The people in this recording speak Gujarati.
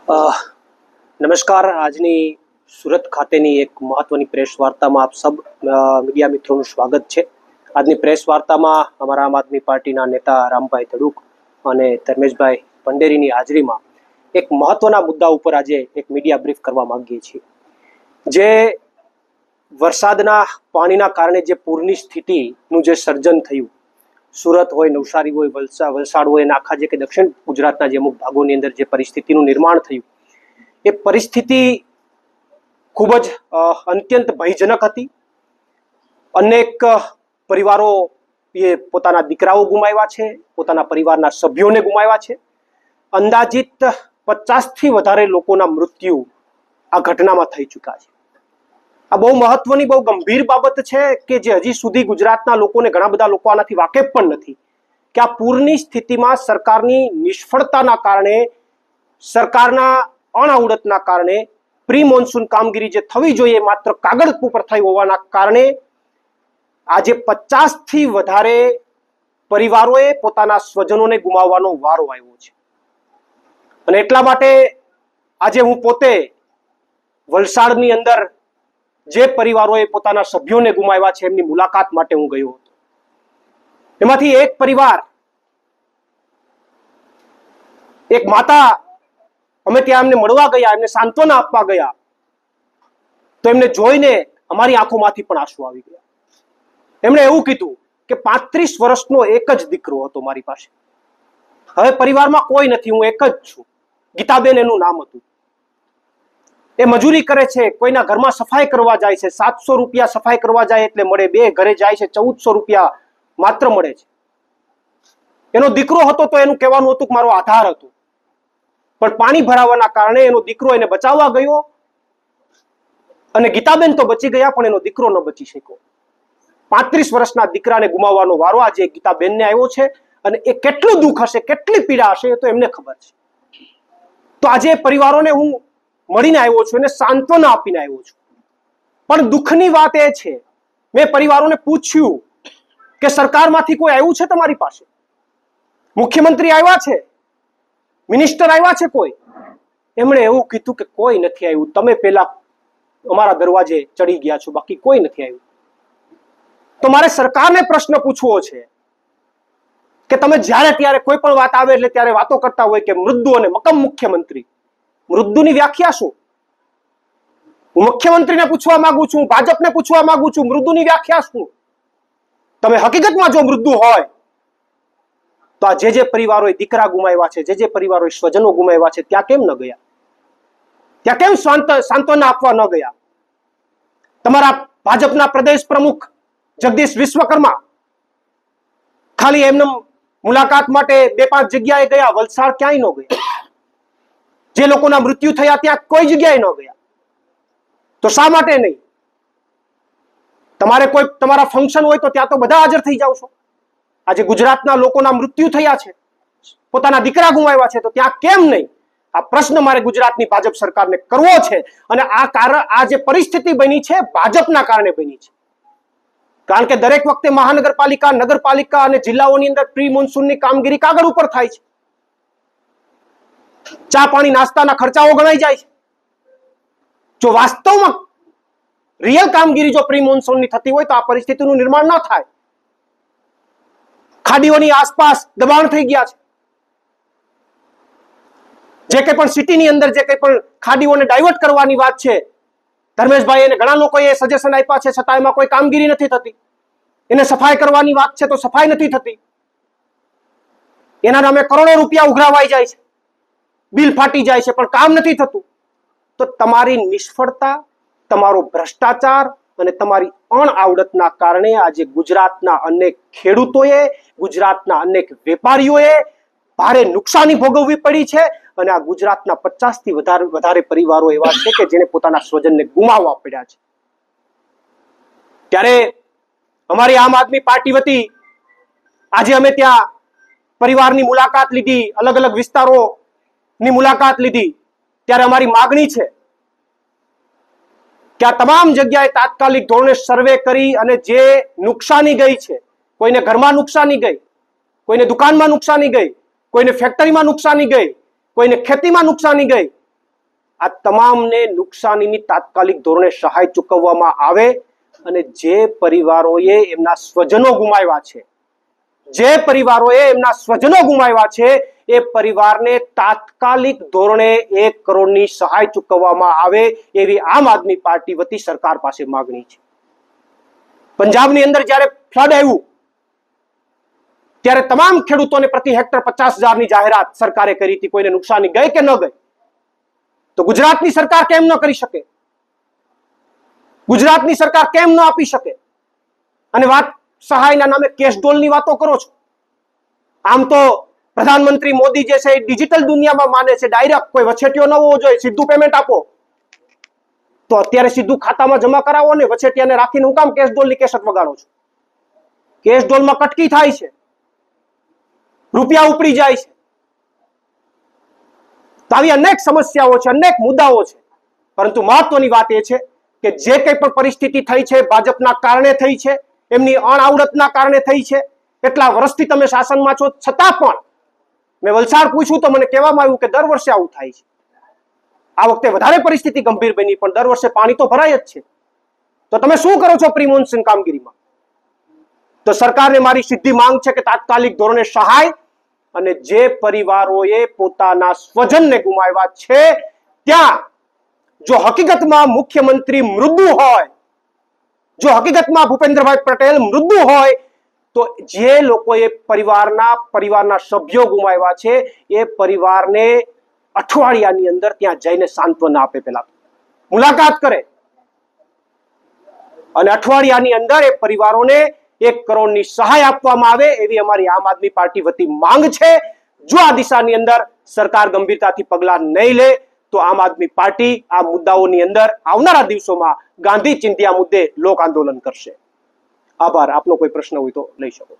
નમસ્કાર. આજની સુરત ખાતેની એક મહત્વની પ્રેસ વાર્તામાં આપ સબ મીડિયા મિત્રોનું સ્વાગત છે. આજની પ્રેસ વાર્તામાં અમારા આમ આદમી પાર્ટીના નેતા રામભાઈ ધડુક અને ધર્મેશભાઈ પંડેરીની હાજરીમાં એક મહત્વના મુદ્દા ઉપર આજે એક મીડિયા બ્રીફ કરવા માંગીએ છીએ. જે વરસાદના પાણીના કારણે જે પૂરની સ્થિતિનું જે સર્જન થયું, સુરત હોય, નવસારી હોય, વલસાડ હોય અને આખા જે કે દક્ષિણ ગુજરાતના જે અમુક ભાગોની અંદર જે પરિસ્થિતિનું નિર્માણ થયું, એ પરિસ્થિતિ ખૂબ જ અત્યંત ભયજનક હતી. અનેક પરિવારો એ પોતાના દીકરાઓ ગુમાવ્યા છે, પોતાના પરિવારના સભ્યોને ગુમાવ્યા છે. અંદાજિત 50થી વધારે લોકોના મૃત્યુ આ ઘટનામાં થઈ ચૂક્યા છે. આ બહુ મહત્વની, બહુ ગંભીર બાબત છે કે જે હજી સુધી ગુજરાતના લોકોને, ઘણા બધા લોકો આનાથી વાકેફ પણ નથી કે આ પૂરની સ્થિતિમાં સરકારની નિષ્ફળતાના કારણે, સરકારના અણાવડતના કારણે પ્રી મોન્સૂન કામગીરી જે થવી જોઈએ માત્ર કાગળ ઉપર થઈ હોવાના કારણે આજે 50થી વધારે પરિવારોએ પોતાના સ્વજનોને ગુમાવવાનો વારો આવ્યો છે. અને એટલા માટે આજે હું પોતે વલસાડની અંદર જે પરિવારોએ પોતાના સભ્યોને ગુમાવ્યા છે એમની મુલાકાત માટે હું ગયો હતો. એમાંથી એક પરિવાર, એક માતા, અમે ત્યાં એમને મળવા ગયા, એમને સાંત્વના આપવા ગયા તો એમને જોઈને અમારી આંખોમાંથી પણ આંસુ આવી ગયા. એમણે એવું કીધું કે 35 વર્ષનો એક જ દીકરો હતો મારી પાસે, હવે પરિવારમાં કોઈ નથી, હું એક જ છું. ગીતાબેન એનું નામ હતું. એ મજૂરી કરે છે, કોઈના ઘરમાં સફાઈ કરવા જાય છે, 700 રૂપિયા સફાઈ કરવા જાય એટલે મળે, બે ઘરે જાય છે 1400 રૂપિયા માત્ર મળે છે. એનો દીકરો હતો તો એનું કહેવાનું હતું કે મારો આધાર હતો, પણ પાણી ભરાવાના કારણે એનો દીકરો એને બચાવવા ગયો અને ગીતાબેન તો બચી ગયા પણ એનો દીકરો ન બચી શક્યો. 35 વર્ષના દીકરાને ગુમાવવાનો વારો આજે ગીતાબેનને આવ્યો છે અને એ કેટલું દુઃખ હશે, કેટલી પીડા હશે એ તો એમને ખબર છે. તો આજે પરિવારોને હું મળીને આવ્યો છું, એને સાંત્વના આપીને આવ્યો છું. પણ દુઃખની વાત એ છે, મેં પરિવારોને પૂછ્યું કે સરકારમાંથી કોઈ આવ્યું છે તમારી પાસે? મુખ્યમંત્રી આવ્યા છે? મિનિસ્ટર આવ્યા છે કોઈ? એમણે એવું કીધું કે કોઈ નથી આવ્યું, તમે પેલા અમારા દરવાજે ચડી ગયા છો, બાકી કોઈ નથી આવ્યું. તો મારે સરકારને પ્રશ્ન પૂછવો છે કે તમે જ્યારે ત્યારે કોઈ પણ વાત આવે એટલે ત્યારે વાતો કરતા હોય કે મૃદુ અને મક્કમ મુખ્યમંત્રી. મૃદુની વ્યાખ્યા શું? હું મુખ્યમંત્રીને પૂછવા માંગુ છું, ભાજપને પૂછવા માંગુ છું, મૃદુની વ્યાખ્યા શું? તમે હકીકતમાં જો મૃદુ હોય તો આ જે પરિવારોએ દીકરા ગુમાવ્યા છે, જે પરિવારોએ સ્વજનો ગુમાવ્યા છે, ત્યાં કેમ ન ગયા? ત્યાં કેમ સાંત્વના આપવા ન ગયા? તમારા ભાજપના પ્રદેશ પ્રમુખ જગદીશ વિશ્વકર્મા ખાલી એમને મુલાકાત માટે 2-5 જગ્યાએ ગયા, વલસાડ ક્યાંય ન ગયા. જે લોકોના મૃત્યુ થયા ત્યાં કોઈ જગ્યાએ ન ગયા. તો શા માટે નહીં? તમારે કોઈ તમારા ફંક્શન હોય તો ત્યાં તો બધા હાજર થઈ જાવ છો. આજે ગુજરાતના લોકોના મૃત્યુ થયા છે, પોતાના દીકરા ગુમાવ્યા છે, તો ત્યાં કેમ નહીં? આ પ્રશ્ન મારે ગુજરાતની ભાજપ સરકારને કરવો છે. અને આ જે પરિસ્થિતિ બની છે ભાજપના કારણે બની છે. કારણ કે દરેક વખતે મહાનગરપાલિકા, નગરપાલિકા અને જિલ્લાઓની અંદર પ્રી મોન્સૂનની કામગીરી કાગળ ઉપર થાય છે. ચા પાણી નાસ્તાના ખર્ચાઓ ગણાઈ જાય છે. જો વાસ્તવમાં રિયલ કામગીરી જો પ્રી મોન્સૂનની થતી હોય તો આ પરિસ્થિતિનું નિર્માણ ન થાય. ખાડીઓની આસપાસ દબાણ થઈ ગયા છે. જે કંઈ પણ સિટીની અંદર જે કંઈ પણ ખાડીઓને ડાયવર્ટ કરવાની વાત છે, ધર્મેશભાઈ અને ઘણા લોકોએ સજેશન આપ્યા છે, છતાં એમાં કોઈ કામગીરી નથી થતી. એને સફાઈ કરવાની વાત છે તો સફાઈ નથી થતી. એના નામે કરોડો રૂપિયા ઉઘરાવાઈ જાય છે, બિલ ફાટી જાય છે, પણ કામ નથી થતું. તો તમારી નિષ્ફળતા, તમારો ભ્રષ્ટાચાર અને તમારી અણઆવડતના કારણે આજે ગુજરાતના અનેક ખેડૂતોએ, ગુજરાતના અનેક વેપારીઓએ ભારે નુકસાની ભોગવવી પડી છે. અને આ ગુજરાતના 50થી વધારે પરિવારો એવા છે કે જેને પોતાના સ્વજનને ગુમાવવા પડ્યા છે. ત્યારે અમારી આમ આદમી પાર્ટી વતી આજે અમે ત્યાં પરિવારની મુલાકાત લીધી, અલગ અલગ વિસ્તારોની મુલાકાત લીધી. ત્યારે અમારી માગણી છે કે આ તમામ જગ્યાએ તાત્કાલિક ધોરણે સર્વે કરી અને જે નુકસાની ગઈ છે, કોઈને ઘરમાં નુકસાની ગઈ, કોઈને દુકાનમાં નુકસાની ગઈ, કોઈને ફેક્ટરીમાં નુકસાની ગઈ, કોઈને ખેતીમાં નુકસાની ગઈ, આ તમામને નુકસાનીની તાત્કાલિક ધોરણે સહાય ચૂકવવામાં આવે અને જે પરિવારોએ એમના સ્વજનો ગુમાવ્યા છે, જે પરિવારોએ એમના સ્વજનો ગુમાવ્યા છે, એ પરિવારને તાત્કાલિક ધોરણે 1 કરોડની સહાય ચૂકવવામાં આવે એવી આમ આદમી પાર્ટી વતી સરકાર પાસે માંગણી છે. પંજાબની અંદર જ્યારે ફ્લડ આવ્યું ત્યારે તમામ ખેડૂતોને પ્રતિ હેક્ટર 50,000ની જાહેરાત સરકારે કરી હતી. કોઈને નુકસાની ગઈ કે ન ગઈ? તો ગુજરાતની સરકાર કેમ ન કરી શકે? ગુજરાતની સરકાર કેમ ન આપી શકે? અને વાત સહાયના નામે કેશડોલની વાતો કરો છો. આમ તો પ્રધાનમંત્રી મોદી જે છે એ ડિજિટલ દુનિયામાં માને છે. ડાયરેક્ટ કોઈ વછેટિયો ન હોવો જોઈએ, સીધું પેમેન્ટ આપો. તો અત્યારે સીધું ખાતામાં જમા કરાવો ને વછેટિયાને રાખીને હું કામ કેશડોલની કેસટ વગાડો છો? કેશડોલમાં કટકી થાય છે, રૂપિયા ઉપડી જાય છે. તો આવી અનેક સમસ્યાઓ છે, અનેક મુદ્દાઓ છે. પરંતુ મહત્વની વાત એ છે કે જે કંઈ પણ પરિસ્થિતિ થઈ છે ભાજપના કારણે થઈ છે, એમની અણઆવડતના કારણે થઈ છે. એટલા વર્ષથી તમે શાસનમાં છો, છતાં પણ મેં વલસાડ પૂછ્યું તો મને કહેવામાં આવ્યું કે દર વર્ષે આવું થાય છે. આ વખતે વધારે પરિસ્થિતિ ગંભીર બની, પણ દર વર્ષે પાણી તો ભરાય જ છે. તો તમે શું કરો છો પ્રી મોન્સૂન કામગીરીમાં? તો સરકારને મારી સીધી માંગ છે કે તાત્કાલિક ધોરણે સહાય, અને જે પરિવારોએ પોતાના સ્વજનને ગુમાવ્યા છે ત્યાં જો હકીકતમાં મુખ્યમંત્રી મૃદુ હોય, જો હકીકતમાં ભૂપેન્દ્રભાઈ પટેલ મૃદુ હોય, તો જે લોકોએ પરિવારના સભ્યો ગુમાવ્યા છે એ પરિવારને અઠવાડિયાની અંદર ત્યાં જઈને સાંત્વના આપે, પહેલા મુલાકાત કરે અને અઠવાડિયાની અંદર એ પરિવારોને 1 કરોડની સહાય આપવામાં આવે એવી અમારી આમ આદમી પાર્ટી વતી માંગ છે. જો આ દિશાની અંદર સરકાર ગંભીરતાથી પગલાં નહીં લે તો આમ આદમી પાર્ટી આ મુદ્દાઓની અંદર આવનારા દિવસોમાં ગાંધી ચિંધ્યા મુદ્દે લોક આંદોલન કરશે. આભાર. આપનો કોઈ પ્રશ્ન હોય તો લઈ શકો.